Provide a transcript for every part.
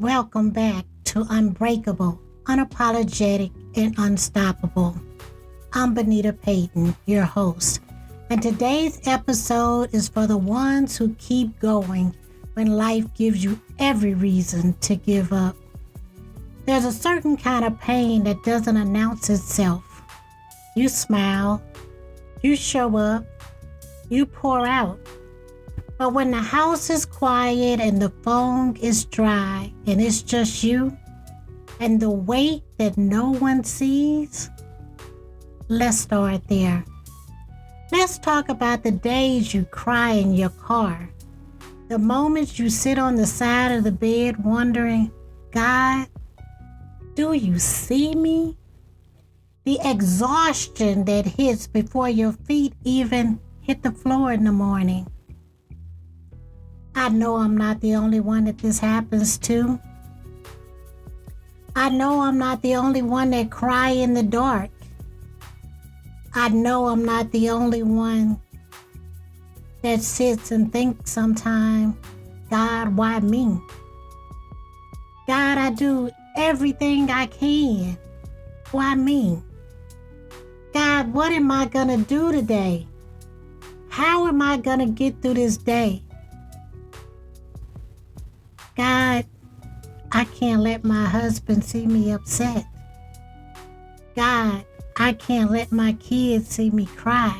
Welcome back to Unbreakable, Unapologetic, and Unstoppable. I'm Bonita Payton, your host, and today's episode is for the ones who keep going when life gives you every reason to give up. There's a certain kind of pain that doesn't announce itself. You smile, you show up, you pour out. But when the house is quiet and the phone is dry and it's just you and the weight that no one sees, let's start there. Let's talk about the days you cry in your car, the moments you sit on the side of the bed wondering, God, do you see me? The exhaustion that hits before your feet even hit the floor in the morning. I know I'm not the only one that this happens to. I know I'm not the only one that cry in the dark. I know I'm not the only one that sits and thinks sometimes, God, why me? God, I do everything I can. Why me? God, what am I gonna do today? How am I gonna get through this day? God, I can't let my husband see me upset. God, I can't let my kids see me cry.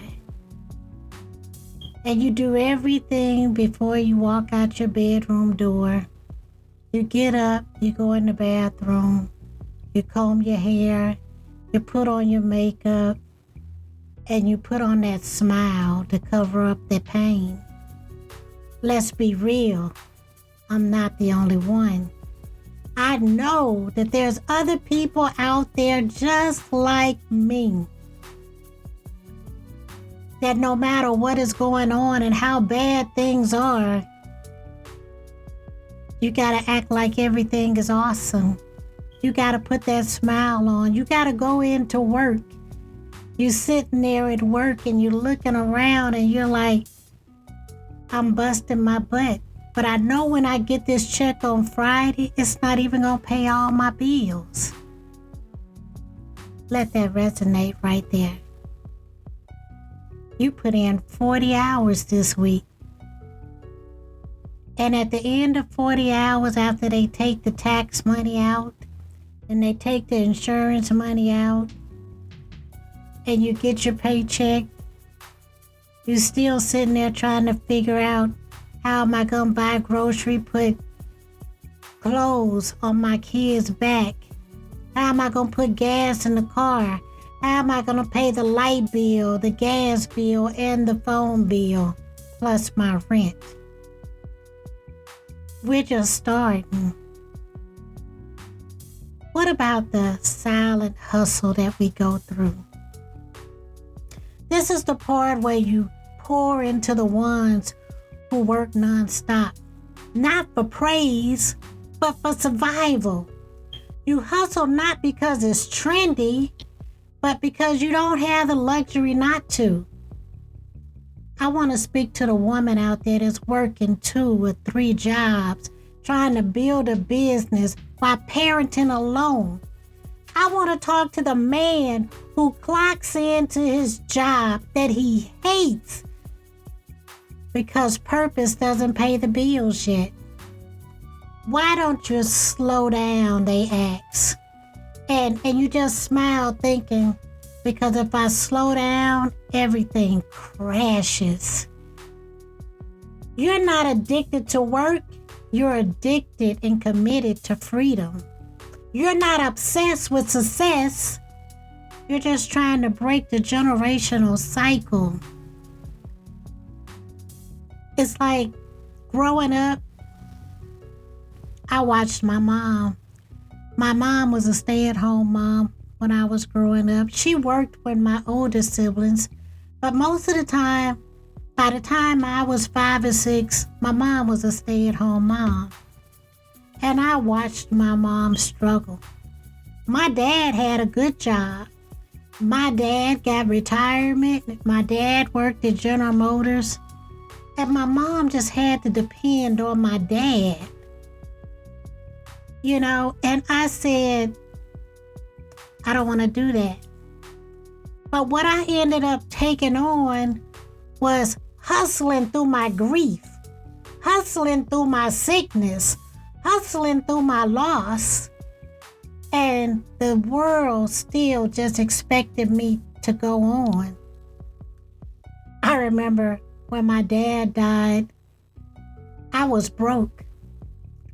And you do everything before you walk out your bedroom door. You get up, you go in the bathroom, you comb your hair, you put on your makeup, and you put on that smile to cover up the pain. Let's be real. I'm not the only one. I know that there's other people out there just like me. That no matter what is going on and how bad things are, you gotta act like everything is awesome. You gotta put that smile on. You gotta go into work. You sitting there at work and you're looking around and you're like, I'm busting my butt. But I know when I get this check on Friday, it's not even going to pay all my bills. Let that resonate right there. You put in 40 hours this week. And at the end of 40 hours, after they take the tax money out, and they take the insurance money out, and you get your paycheck, you're still sitting there trying to figure out, how am I going to buy grocery, put clothes on my kids' back? How am I going to put gas in the car? How am I going to pay the light bill, the gas bill, and the phone bill, plus my rent? We're just starting. What about the silent hustle that we go through? This is the part where you pour into the ones who work nonstop, not for praise, but for survival. You hustle not because it's trendy, but because you don't have the luxury not to. I want to speak to the woman out there that's working 2 or 3 jobs, trying to build a business while parenting alone. I want to talk to the man who clocks into his job that he hates because purpose doesn't pay the bills yet. Why don't you slow down, they ask. And you just smile thinking, because if I slow down, everything crashes. You're not addicted to work. You're addicted and committed to freedom. You're not obsessed with success. You're just trying to break the generational cycle. It's like growing up, I watched my mom. My mom was a stay-at-home mom when I was growing up. She worked with my older siblings, but most of the time, by the time I was 5 or 6, my mom was a stay-at-home mom. And I watched my mom struggle. My dad had a good job. My dad got retirement. My dad worked at General Motors. And my mom just had to depend on my dad. and I said, I don't want to do that. But what I ended up taking on was hustling through my grief, hustling through my sickness, hustling through my loss. And the world still just expected me to go on. I remember when my dad died, I was broke.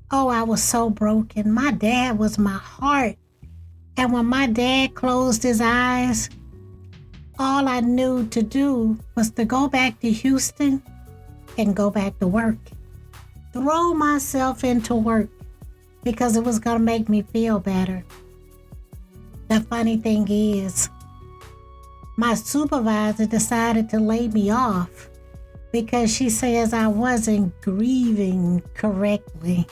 Oh, I was so broken. My dad was my heart. And when my dad closed his eyes, all I knew to do was to go back to Houston and go back to work. Throw myself into work because it was going to make me feel better. The funny thing is, my supervisor decided to lay me off because she says I wasn't grieving correctly.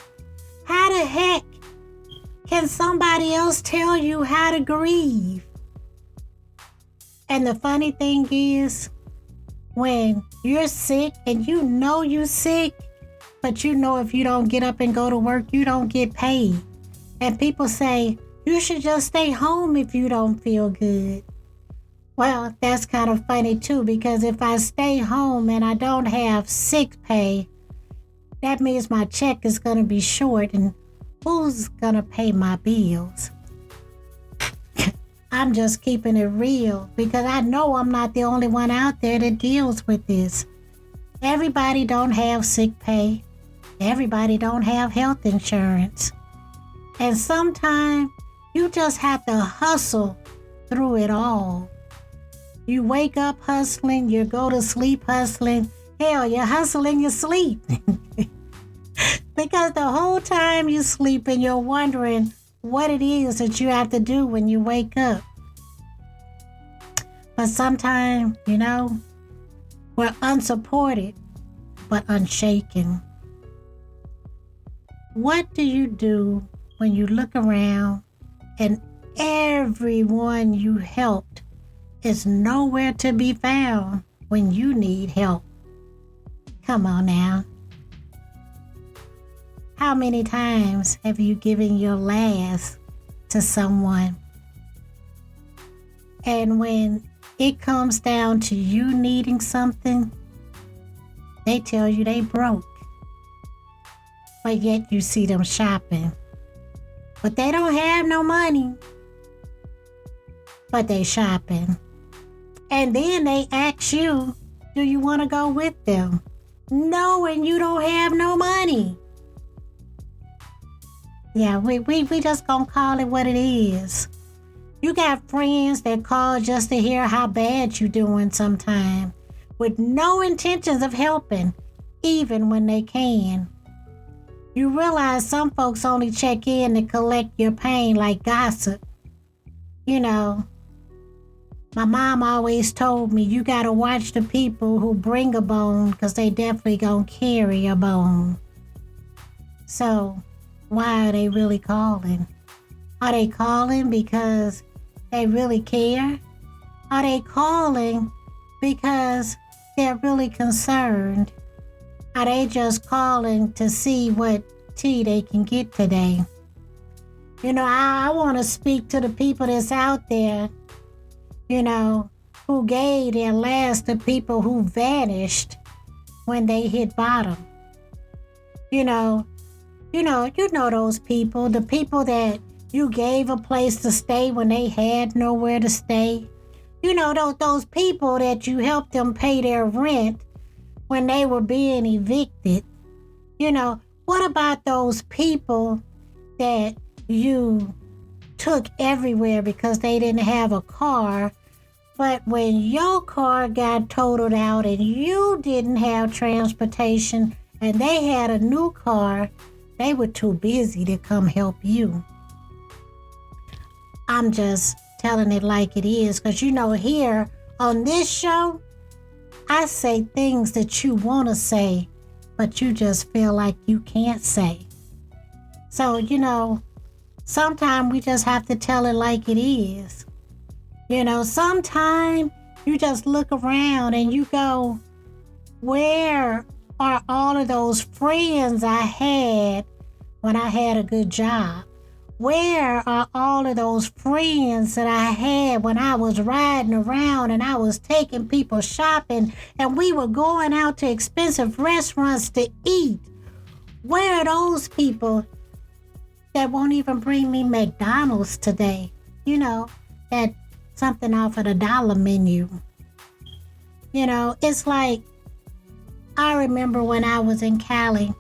How the heck can somebody else tell you how to grieve? And the funny thing is, when you're sick and you know you're sick, but you know if you don't get up and go to work, you don't get paid. And people say, you should just stay home if you don't feel good. Well, that's kind of funny too, because if I stay home and I don't have sick pay, that means my check is going to be short, and who's going to pay my bills? I'm just keeping it real because I know I'm not the only one out there that deals with this. Everybody don't have sick pay. Everybody don't have health insurance. And sometimes you just have to hustle through it all. You wake up hustling, you go to sleep hustling. Hell, you're hustling your sleep. Because the whole time you're sleeping, you're wondering what it is that you have to do when you wake up. But sometimes, we're unsupported, but unshaken. What do you do when you look around and everyone you helped is nowhere to be found when you need help? Come on now. How many times have you given your last to someone? And when it comes down to you needing something, they tell you they broke. But yet you see them shopping. But they don't have no money. But they shopping. And then they ask you, do you want to go with them? No, and you don't have no money. Yeah, we just gonna call it what it is. You got friends that call just to hear how bad you doing sometime, with no intentions of helping, even when they can. You realize some folks only check in to collect your pain like gossip. My mom always told me you gotta watch the people who bring a bone because they definitely gonna carry a bone. So, why are they really calling? Are they calling because they really care? Are they calling because they're really concerned? Are they just calling to see what tea they can get today? I want to speak to the people that's out there, who gave their last to people who vanished when they hit bottom. You know those people, the people that you gave a place to stay when they had nowhere to stay. Those people that you helped them pay their rent when they were being evicted. What about those people that you took everywhere because they didn't have a car, but when your car got totaled out and you didn't have transportation and they had a new car, they were too busy to come help you. I'm just telling it like it is because here on this show, I say things that you want to say, but you just feel like you can't say. So, sometimes we just have to tell it like it is. Sometimes you just look around and you go, where are all of those friends I had when I had a good job? Where are all of those friends that I had when I was riding around and I was taking people shopping and we were going out to expensive restaurants to eat? Where are those people that won't even bring me McDonald's today? You know, that something off of the dollar menu. You know, it's like, I remember when I was in Cali,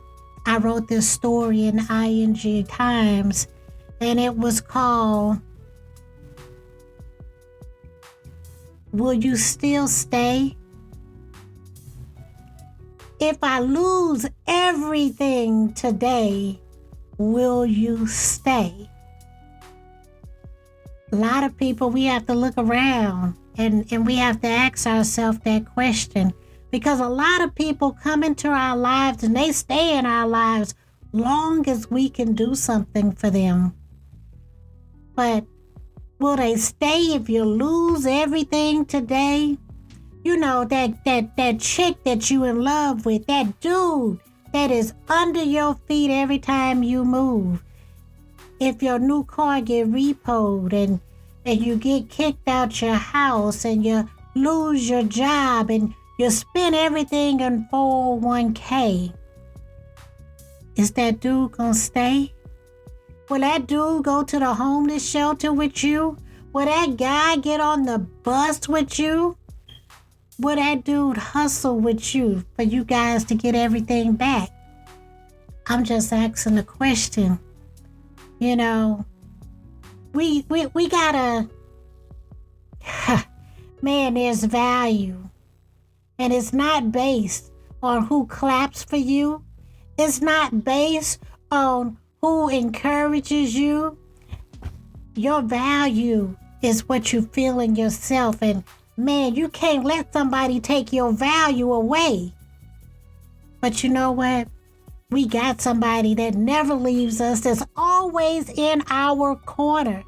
I wrote this story in ING Times, and it was called, Will You Still Stay? If I lose everything today, will you stay? A lot of people, we have to look around and we have to ask ourselves that question, because a lot of people come into our lives and they stay in our lives long as we can do something for them. But will they stay if you lose everything today? You know, that chick that you in love with, that dude that is under your feet every time you move. If your new car get repoed and you get kicked out your house and you lose your job and you spend everything in 401k, is that dude gonna stay? Will that dude go to the homeless shelter with you? Will that guy get on the bus with you? Will that dude hustle with you for you guys to get everything back? I'm just asking a question. You know, we gotta, man, there's value. And it's not based on who claps for you. It's not based on who encourages you. Your value is what you feel in yourself. And man, you can't let somebody take your value away. But you know what? We got somebody that never leaves us, that's always in our corner.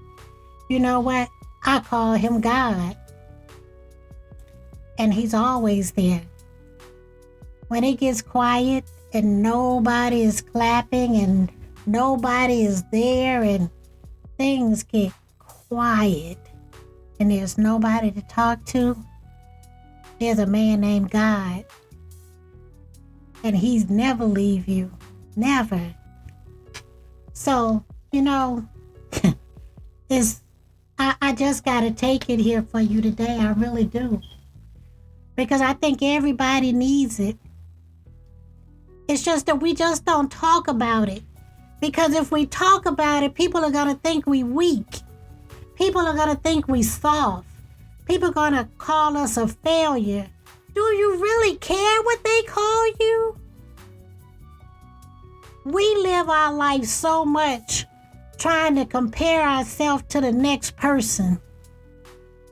You know what? I call him God. And he's always there. When it gets quiet and nobody is clapping and nobody is there and things get quiet and there's nobody to talk to, there's a man named God. And he's never leave you. Never. So, you know, I just got to take it here for you today. I really do. Because I think everybody needs it. It's just that we just don't talk about it. Because if we talk about it, people are going to think we weak. People are going to think we soft. People are going to call us a failure. Do you really care what they call you? We live our life so much trying to compare ourselves to the next person.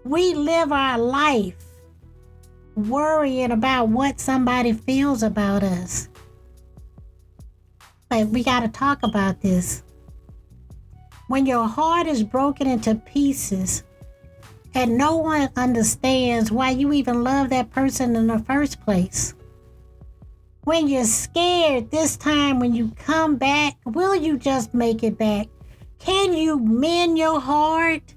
We live our life worrying about what somebody feels about us. But we got to talk about this. When your heart is broken into pieces and no one understands why you even love that person in the first place. When you're scared this time when you come back, will you just make it back? Can you mend your heart?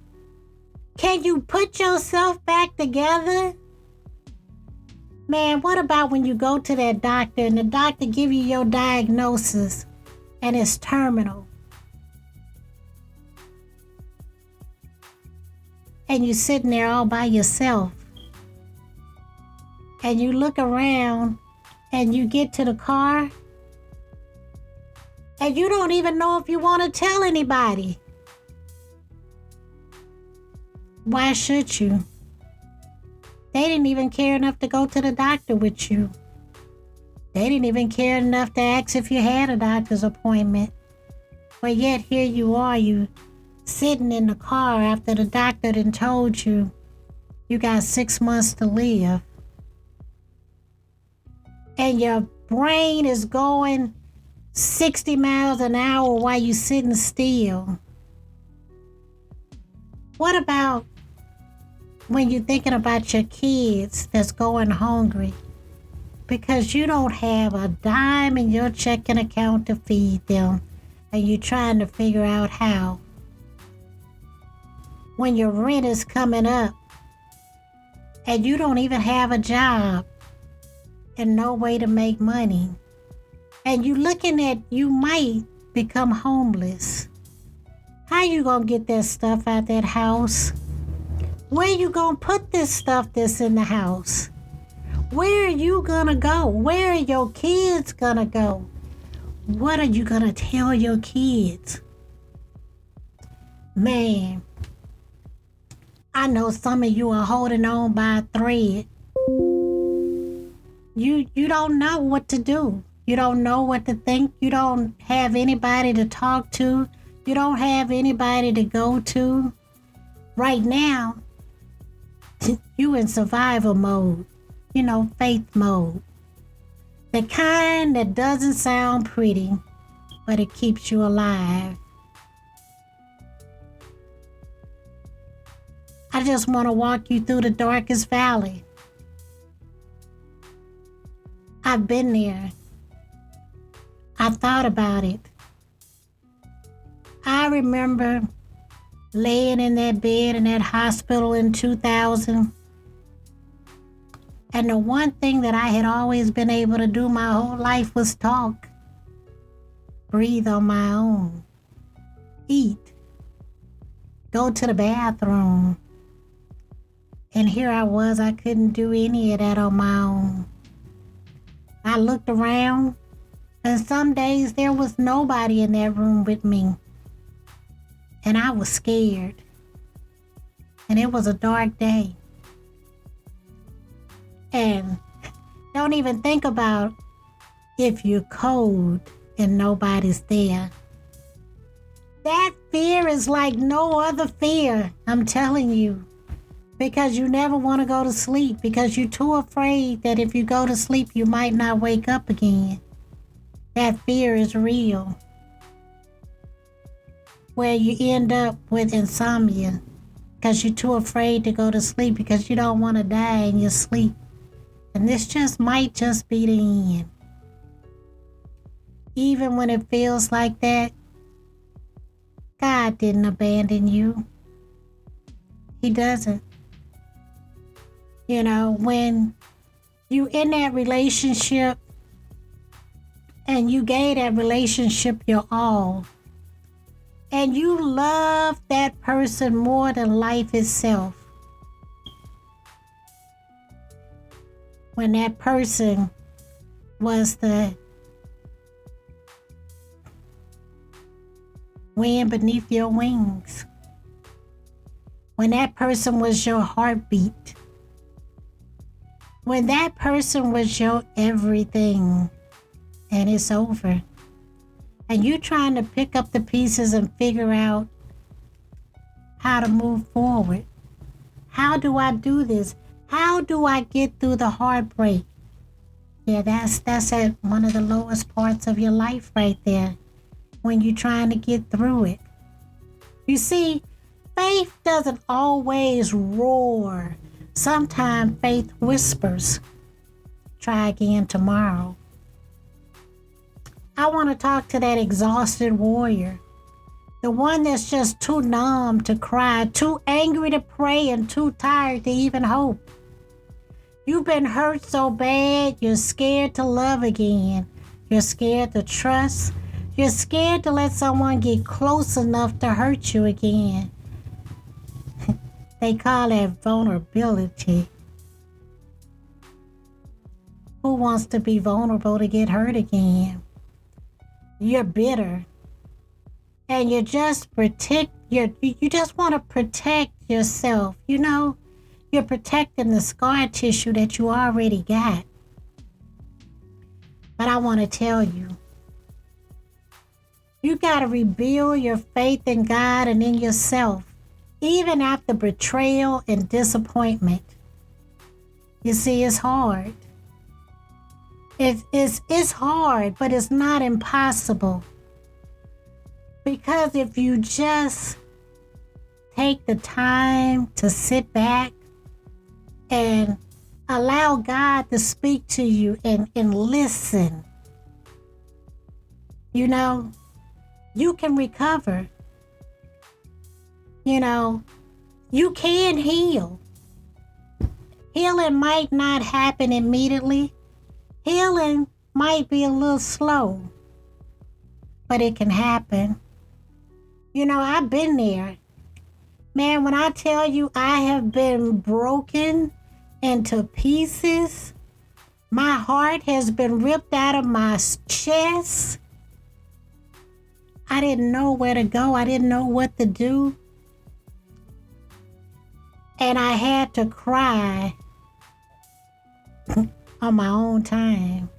Can you put yourself back together? Man, what about when you go to that doctor and the doctor give you your diagnosis and it's terminal? And you're sitting there all by yourself. And you look around and you get to the car and you don't even know if you want to tell anybody. Why should you? They didn't even care enough to go to the doctor with you. They didn't even care enough to ask if you had a doctor's appointment. But yet here you are, you sitting in the car after the doctor done told you you got 6 months to live. And your brain is going 60 miles an hour while you sitting still. What about when you're thinking about your kids that's going hungry because you don't have a dime in your checking account to feed them? and you're trying to figure out how. When your rent is coming up and you don't even have a job and no way to make money, and you looking at you might become homeless. How you gonna get that stuff out that house? Where you gonna put this stuff that's in the house? Where are you gonna go? Where are your kids gonna go? What are you gonna tell your kids? Man, I know some of you are holding on by a thread. You don't know what to do. You don't know what to think. You don't have anybody to talk to. You don't have anybody to go to. Right now, you in survival mode. Faith mode. The kind that doesn't sound pretty, but it keeps you alive. I just want to walk you through the darkest valley. I've been there. I thought about it. I remember laying in that bed in that hospital in 2000. And the one thing that I had always been able to do my whole life was talk, breathe on my own, eat, go to the bathroom. And here I was, I couldn't do any of that on my own. I looked around, and some days there was nobody in that room with me. And I was scared. And it was a dark day. And don't even think about if you're cold and nobody's there. That fear is like no other fear, I'm telling you. Because you never want to go to sleep. Because you're too afraid that if you go to sleep, you might not wake up again. That fear is real. Where you end up with insomnia. Because you're too afraid to go to sleep. Because you don't want to die in your sleep. And this might just be the end. Even when it feels like that, God didn't abandon you. He doesn't. When you in that relationship and you gave that relationship your all, and you love that person more than life itself, when that person was the wind beneath your wings, when that person was your heartbeat, when that person was your everything, and it's over, and you trying to pick up the pieces and figure out how to move forward. How do I do this? How do I get through the heartbreak? Yeah, that's at one of the lowest parts of your life right there, when you're trying to get through it. You see, faith doesn't always roar. Sometimes faith whispers. Try again tomorrow. I want to talk to that exhausted warrior. The one that's just too numb to cry, too angry to pray, and too tired to even hope. You've been hurt so bad, you're scared to love again. You're scared to trust. You're scared to let someone get close enough to hurt you again. They call that vulnerability. Who wants to be vulnerable to get hurt again? You're bitter. And you just you just want to protect yourself. You're protecting the scar tissue that you already got. But I want to tell you, you got to rebuild your faith in God and in yourself, even after betrayal and disappointment. You see, it's hard. It's hard, but it's not impossible. Because if you just take the time to sit back and allow God to speak to you and listen, You can recover. You know, you can heal. Healing might not happen immediately. Healing might be a little slow, but it can happen. You know, I've been there. Man, when I tell you I have been broken into pieces, my heart has been ripped out of my chest. I didn't know where to go. I didn't know what to do. And I had to cry on my own time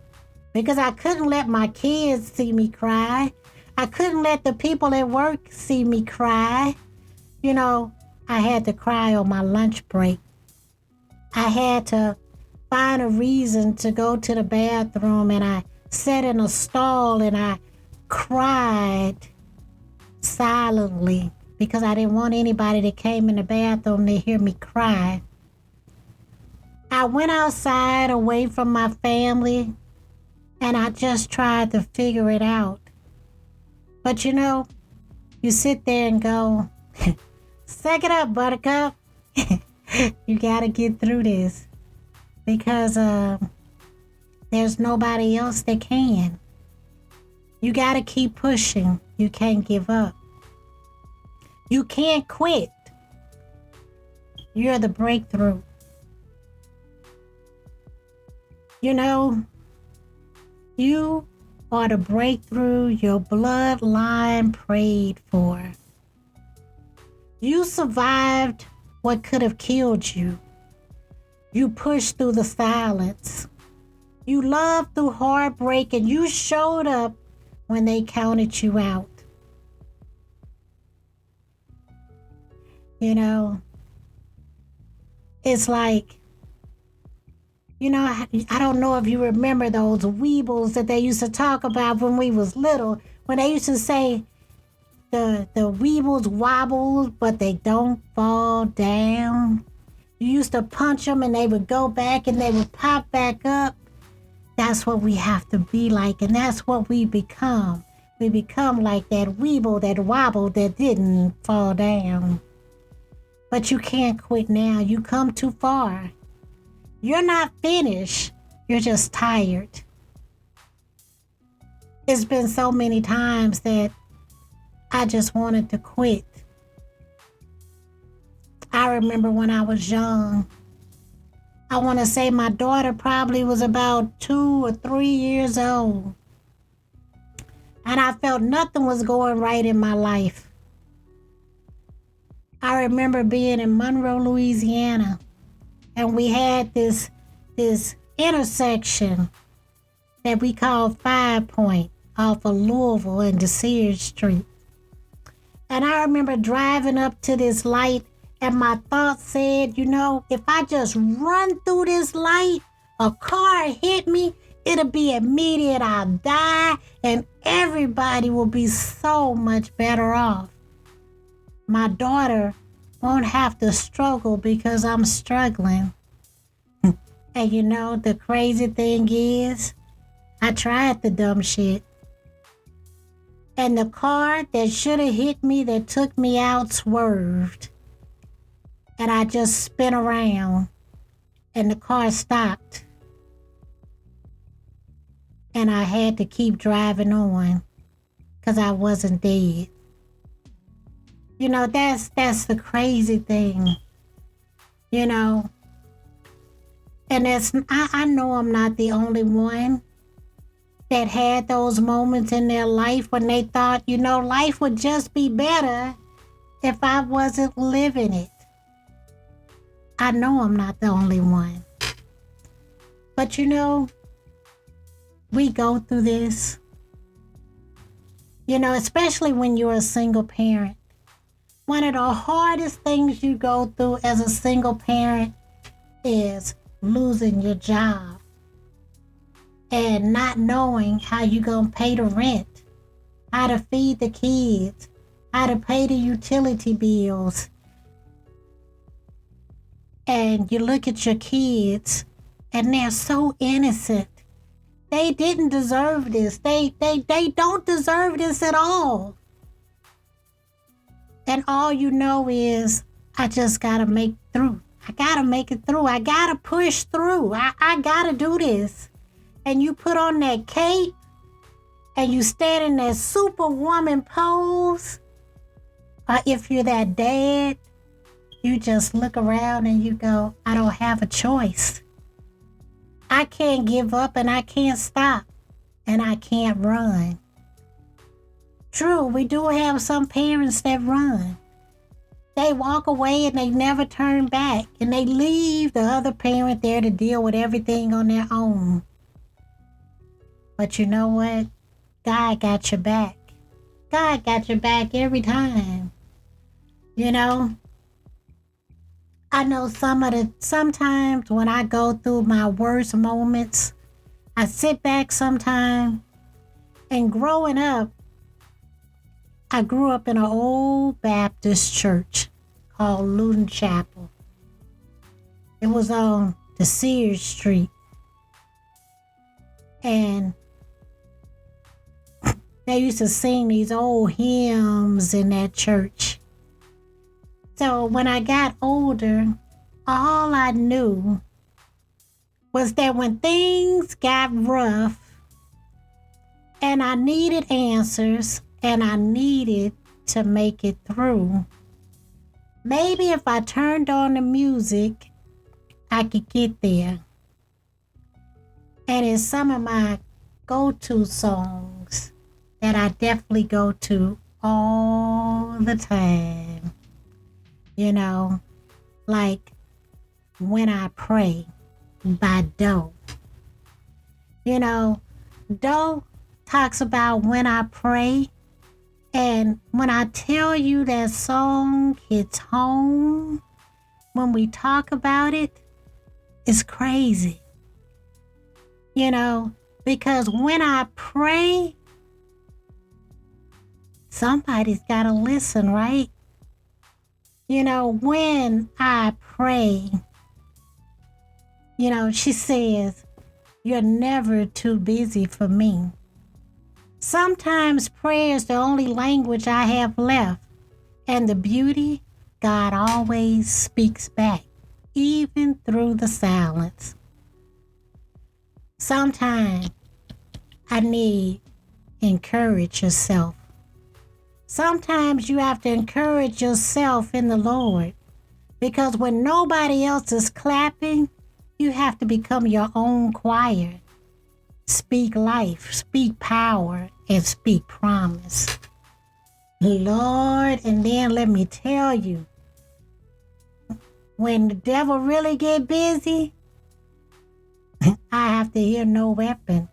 because I couldn't let my kids see me cry. I couldn't let the people at work see me cry. You know, I had to cry on my lunch break. I had to find a reason to go to the bathroom, and I sat in a stall and I cried silently because I didn't want anybody that came in the bathroom to hear me cry. I went outside away from my family and I just tried to figure it out. But you know, you sit there and go, suck it up, buttercup. You gotta get through this because there's nobody else that can. You gotta keep pushing. You can't give up. You can't quit. You're the breakthrough. You know, you are the breakthrough your bloodline prayed for. You survived what could have killed you. You pushed through the silence. You loved through heartbreak, and you showed up when they counted you out. You know, it's like, you know, I don't know if you remember those weebles that they used to talk about when we was little, when they used to say the weebles wobble, but they don't fall down. You used to punch them and they would go back and they would pop back up. That's what we have to be like, and that's what we become. We become like that weeble, that wobble that didn't fall down. But you can't quit now. You come too far. You're not finished. You're just tired. It's been so many times that I just wanted to quit. I remember when I was young. I want to say my daughter probably was about 2 or 3 years old. And I felt nothing was going right in my life. I remember being in Monroe, Louisiana, and we had this intersection that we called 5 Point off of Louisville and DeSere Street. And I remember driving up to this light, and my thoughts said, you know, if I just run through this light, a car hit me, it'll be immediate, I'll die, and everybody will be so much better off. My daughter won't have to struggle because I'm struggling. And you know, the crazy thing is, I tried the dumb shit. And the car that should have hit me, that took me out, swerved. And I just spin around and the car stopped. And I had to keep driving on because I wasn't dead. You know, that's the crazy thing, you know. And I know I'm not the only one that had those moments in their life when they thought, you know, life would just be better if I wasn't living it. I know I'm not the only one. But you know, we go through this. You know, especially when you're a single parent. One of the hardest things you go through as a single parent is losing your job and not knowing how you're going to pay the rent, how to feed the kids, how to pay the utility bills. And you look at your kids and they're so innocent. They didn't deserve this. They don't deserve this at all. And all you know is, I just got to make through. I got to make it through. I got to push through. I got to do this. And you put on that cape and you stand in that superwoman pose. Or if you're that dad, you just look around and you go, I don't have a choice. I can't give up and I can't stop and I can't run. True, we do have some parents that run. They walk away and they never turn back and they leave the other parent there to deal with everything on their own. But you know what? God got your back. God got your back every time. You know? I know sometimes when I go through my worst moments, I sit back sometime, and growing up, I grew up in an old Baptist church called Luton Chapel. It was on the Sears Street. And they used to sing these old hymns in that church. So when I got older, all I knew was that when things got rough and I needed answers and I needed to make it through, maybe if I turned on the music, I could get there. And it's some of my go-to songs that I definitely go to all the time. You know, like When I Pray by Doe. You know, Doe talks about when I pray, and when I tell you that song hits home, when we talk about it, it's crazy. You know, because when I pray, somebody's got to listen, right? You know, when I pray, you know, she says, you're never too busy for me. Sometimes prayer is the only language I have left. And the beauty, God always speaks back, even through the silence. Sometimes I need encourage yourself. Sometimes you have to encourage yourself in the Lord, because when nobody else is clapping, you have to become your own choir. Speak life, speak power, and speak promise. Lord, and then let me tell you, when the devil really get busy, I have to hear no weapon,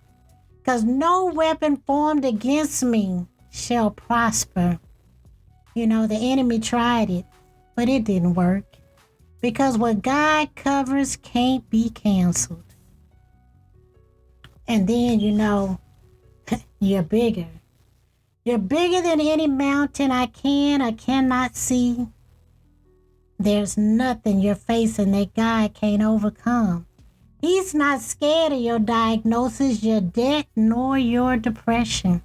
because no weapon formed against me shall prosper. You know, the enemy tried it, but it didn't work, because what God covers can't be canceled. And then, you know, you're bigger. You're bigger than any mountain I can or cannot see. There's nothing you're facing that God can't overcome. He's not scared of your diagnosis, your debt, nor your depression.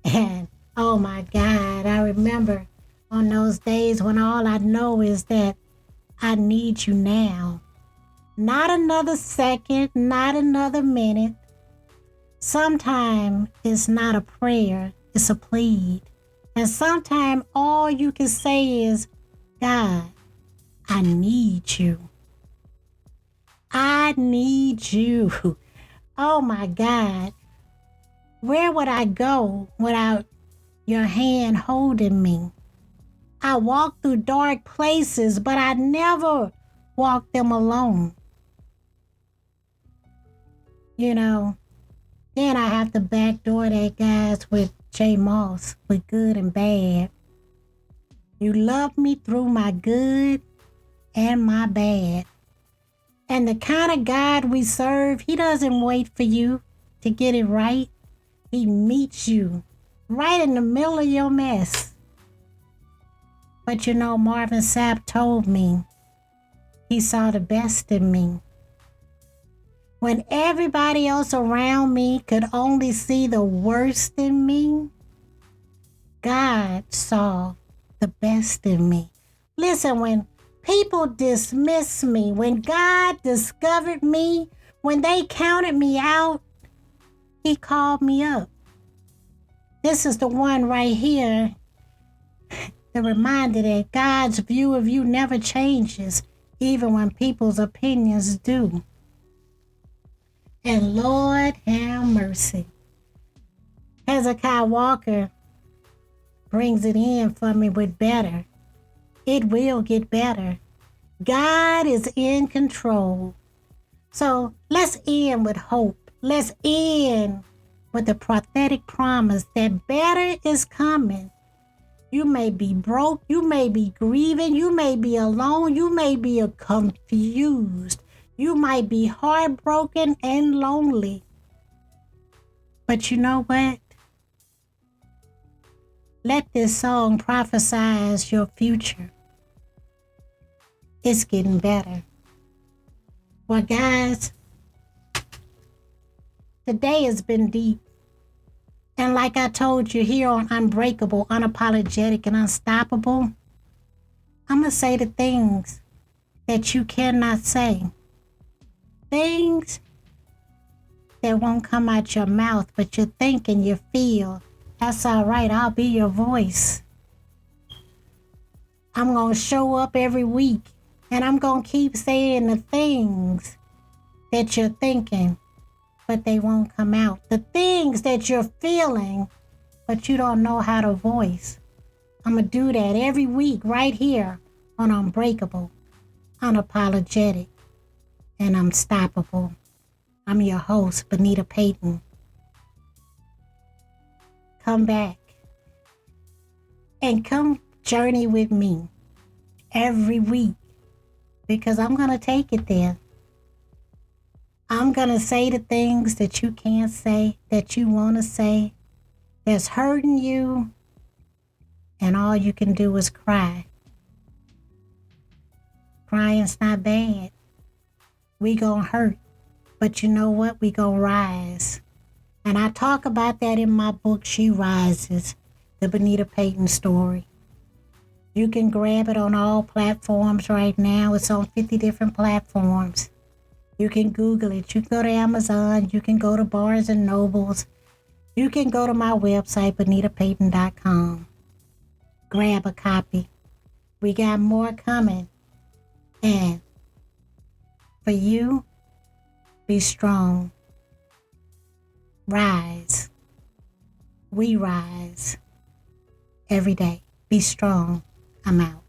And oh my God, I remember on those days when all I know is that I need you now. Not another second, not another minute. Sometimes it's not a prayer, it's a plead. And sometimes all you can say is, God, I need you. I need you. Oh my God. Where would I go without your hand holding me? I walk through dark places, but I never walk them alone. You know, then I have to backdoor that guys with J. Moss, with good and bad. You love me through my good and my bad. And the kind of God we serve, he doesn't wait for you to get it right. He meets you right in the middle of your mess. But you know, Marvin Sapp told me he saw the best in me. When everybody else around me could only see the worst in me, God saw the best in me. Listen, when people dismiss me, when God discovered me, when they counted me out, he called me up. This is the one right here, the reminder that God's view of you never changes, even when people's opinions do. And Lord have mercy. Hezekiah Walker brings it in for me with better. It will get better. God is in control. So let's end with hope. Let's end with the prophetic promise that better is coming. You may be broke. You may be grieving. You may be alone. You may be confused. You might be heartbroken and lonely. But you know what? Let this song prophesize your future. It's getting better. Well, guys, today has been deep. And like I told you here on Unbreakable, Unapologetic, and Unstoppable, I'm going to say the things that you cannot say. Things that won't come out your mouth, but you think and you feel. That's all right. I'll be your voice. I'm going to show up every week, and I'm going to keep saying the things that you're thinking, but they won't come out. The things that you're feeling, but you don't know how to voice. I'm going to do that every week right here on Unbreakable, Unapologetic, and Unstoppable. I'm your host, Bonita Payton. Come back and come journey with me every week, because I'm going to take it there. I'm going to say the things that you can't say, that you want to say, that's hurting you, and all you can do is cry. Crying's not bad. We gonna hurt, but you know what? We gonna rise. And I talk about that in my book, She Rises, the Bonita Payton story. You can grab it on all platforms right now. It's on 50 different platforms. You can Google it. You can go to Amazon. You can go to Barnes and Nobles. You can go to my website, bonitapayton.com. Grab a copy. We got more coming. And for you, be strong. Rise. We rise every day. Be strong. I'm out.